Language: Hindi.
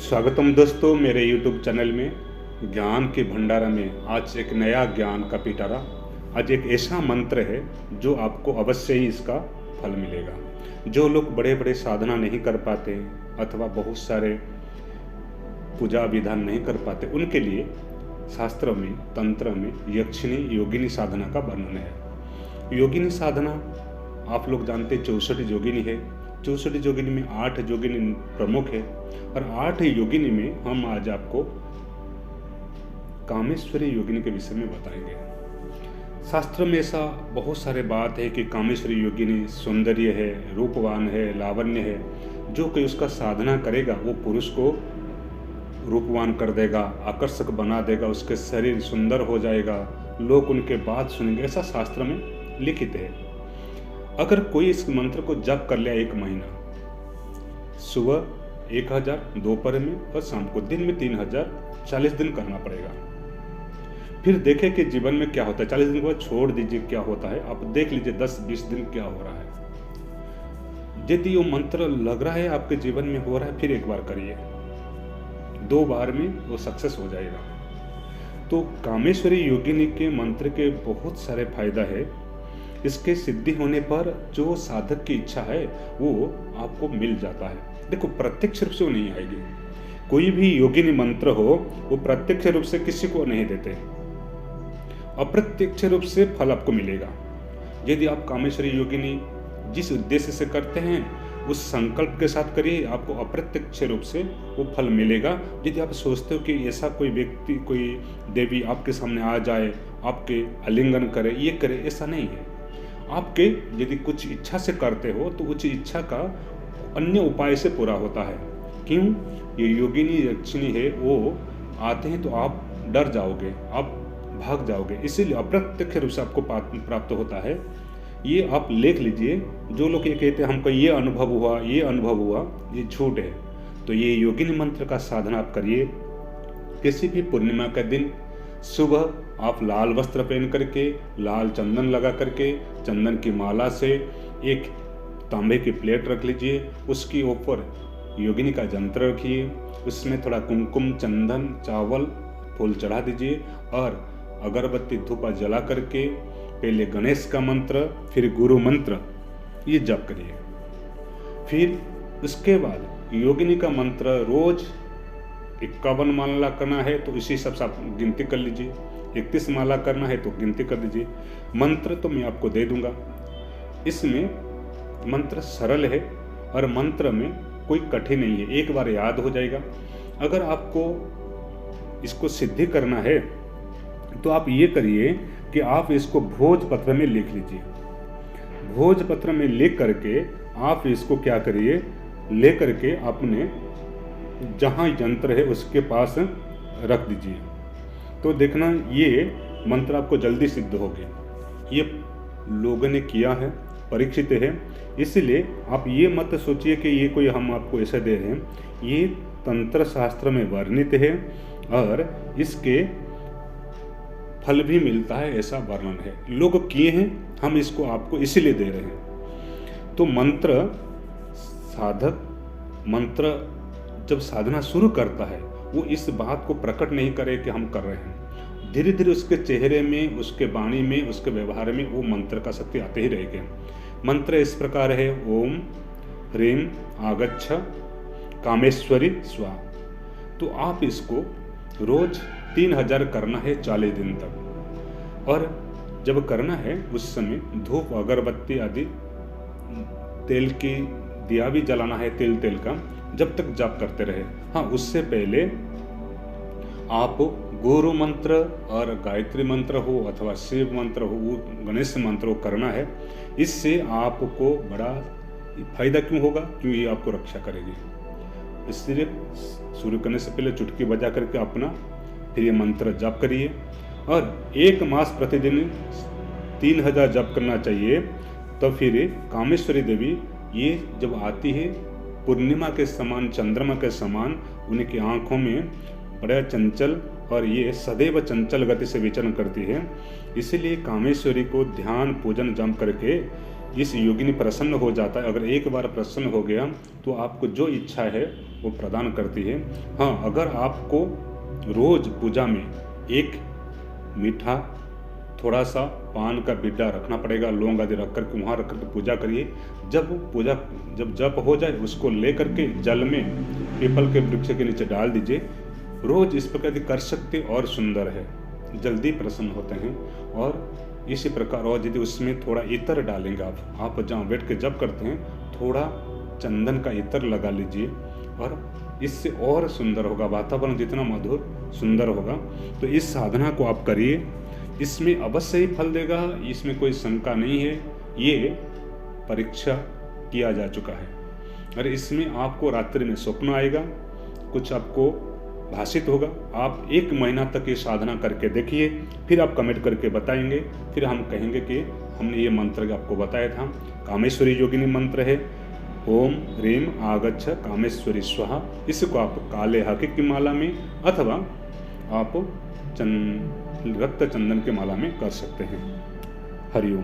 स्वागतम दोस्तों मेरे YouTube चैनल में ज्ञान के भंडारा में आज एक नया ज्ञान का पिटारा। आज एक ऐसा मंत्र है जो आपको अवश्य ही इसका फल मिलेगा। जो लोग बड़े बड़े साधना नहीं कर पाते अथवा बहुत सारे पूजा विधान नहीं कर पाते, उनके लिए शास्त्र में, तंत्र में यक्षिणी योगिनी साधना का वर्णन है। योगिनी साधना आप लोग जानते 64 योगिनी है। 64 योगिनी में 8 योगिनी प्रमुख है और 8 योगिनी में हम आज आपको कामेश्वरी योगिनी के विषय में बताएंगे। शास्त्र में ऐसा बहुत सारे बात है कि कामेश्वरी योगिनी सौंदर्य है, रूपवान है, लावण्य है। जो कोई उसका साधना करेगा वो पुरुष को रूपवान कर देगा, आकर्षक बना देगा, उसके शरीर सुंदर हो जाएगा, लोग उनके बात सुनेंगे, ऐसा शास्त्र में लिखित है। अगर कोई इस मंत्र को जप कर लिया 1 महीना, सुबह 1000, दोपहर में और शाम को, दिन में 3000, 40 दिन करना पड़ेगा। फिर देखें कि जीवन में क्या होता है। 40 दिन के बाद छोड़ दीजिए क्या होता है, आप देख लीजिए 10-20 दिन क्या हो रहा है। यदि वो मंत्र लग रहा है आपके जीवन में हो रहा है, फिर एक बार करिए, 2 बार में वो सक्सेस हो जाएगा। तो कामेश्वरी योगिनी के मंत्र के बहुत सारे फायदा है। इसके सिद्धि होने पर जो साधक की इच्छा है वो आपको मिल जाता है। देखो, प्रत्यक्ष रूप से वो नहीं आएगी। कोई भी योगिनी मंत्र हो वो प्रत्यक्ष रूप से किसी को नहीं देते, अप्रत्यक्ष रूप से फल आपको मिलेगा। यदि आप कामेश्वरी योगिनी जिस उद्देश्य से करते हैं उस संकल्प के साथ करिए, आपको अप्रत्यक्ष रूप से वो फल मिलेगा। यदि आप सोचते हो कि ऐसा कोई व्यक्ति, कोई देवी आपके सामने आ जाए, आपके आलिंगन करे, ये करे, ऐसा नहीं है। आपके यदि कुछ इच्छा से करते हो तो उस इच्छा का अन्य उपाय से पूरा होता है। क्यों? ये योगिनी यक्षिणी है, वो आते हैं तो आप डर जाओगे, आप भाग जाओगे, इसीलिए अप्रत्यक्ष रूप से आपको प्राप्त होता है। ये आप लेख लीजिए। जो लोग ये कहते हैं हमको ये अनुभव हुआ, ये अनुभव हुआ, ये झूठ है। तो ये योगिनी मंत्र का साधना आप करिए। किसी भी पूर्णिमा का दिन सुबह आप लाल वस्त्र पहन करके, लाल चंदन लगा करके, चंदन की माला से एक तांबे की प्लेट रख लीजिए, उसके ऊपर योगिनी का यंत्र रखिए, उसमें थोड़ा कुमकुम, चंदन, चावल, फूल चढ़ा दीजिए और अगरबत्ती धूप जला करके पहले गणेश का मंत्र, फिर गुरु मंत्र ये जप करिए। फिर उसके बाद योगिनी का मंत्र रोज 51 माला करना है तो इसी हिसाब से आप गिनती कर लीजिए। 31 माला करना है तो गिनती कर दीजिए। मंत्र तो मैं आपको दे दूंगा। इसमें मंत्र सरल है और मंत्र में कोई कठिन नहीं है, एक बार याद हो जाएगा। अगर आपको इसको सिद्धि करना है तो आप ये करिए कि आप इसको भोजपत्र में लिख लीजिए। भोजपत्र में लिख करके आप इसको क्या करिए, ले करके अपने जहाँ यंत्र है उसके पास रख दीजिए। तो देखना ये मंत्र आपको जल्दी सिद्ध होगी। ये लोगों ने किया है, परीक्षित है, इसलिए आप ये मत सोचिए कि ये कोई हम आपको ऐसा दे रहे हैं। ये तंत्र शास्त्र में वर्णित है और इसके फल भी मिलता है, ऐसा वर्णन है। लोग किए हैं, हम इसको आपको इसीलिए दे रहे हैं। तो मंत्र साधक मंत्र जब साधना शुरू करता है वो इस बात को प्रकट नहीं करे कि हम कर रहे हैं। धीरे धीरे उसके चेहरे में, उसके वाणी में, उसके व्यवहार में वो मंत्र का शक्ति आते ही रहेगी। मंत्र इस प्रकार है, ओम ह्रीम आगच्छ कामेश्वरी स्वाहा। तो आप इसको रोज 3000 करना है 40 दिन तक। और जब करना है उस समय धूप, अगरबत्ती आदि, तेल की दिया भी जलाना है, तेल का, जब तक जाप करते रहे। हाँ, उससे पहले आप गुरु मंत्र और गायत्री मंत्र हो अथवा शिव मंत्र हो, गणेश मंत्र हो करना है। इससे आपको बड़ा फायदा क्यों होगा? क्यों ये आपको रक्षा करेगी। इसलिए शुरू करने से पहले चुटकी बजा करके अपना फिर ये मंत्र जप करिए और 1 मास प्रतिदिन 3000 जप करना चाहिए। तो फिर कामेश्वरी देवी ये जब आती है पूर्णिमा के समान, चंद्रमा के समान, उनकी आंखों में बड़ा चंचल और ये सदैव चंचल गति से विचरण करती है। इसीलिए कामेश्वरी को ध्यान, पूजन, जप करके इस योगिनी प्रसन्न हो जाता है। अगर एक बार प्रसन्न हो गया तो आपको जो इच्छा है वो प्रदान करती है। हाँ, अगर आपको रोज पूजा में एक मीठा थोड़ा सा पान का बिड्डा रखना पड़ेगा, लौंग आदि रख करके वहाँ रख करके पूजा करिए। जब जप हो जाए उसको ले करके जल में पीपल के वृक्ष के नीचे डाल दीजिए। रोज इस प्रकार कर सकते और सुंदर है, जल्दी प्रसन्न होते हैं। और इसी प्रकार और यदि उसमें थोड़ा इत्र डालेंगे आप जहाँ बैठ के जप करते हैं थोड़ा चंदन का इत्र लगा लीजिए और इससे और सुंदर होगा, वातावरण जितना मधुर सुंदर होगा। तो इस साधना को आप करिए, इसमें अवश्य ही फल देगा, इसमें कोई शंका नहीं है। ये परीक्षा किया जा चुका है। अरे इसमें आपको रात्रि में स्वप्न आएगा, कुछ आपको भाषित होगा। आप 1 महीना तक ये साधना करके देखिए, फिर आप कमेंट करके बताएंगे, फिर हम कहेंगे कि हमने ये मंत्र आपको बताया था। कामेश्वरी योगिनी मंत्र है, ओम ह्रीम आगच्छ कामेश्वरी स्वाहा। इसको आप काले हकी की माला में अथवा आप रक्त चंदन के माला में कर सकते हैं। हरिओम।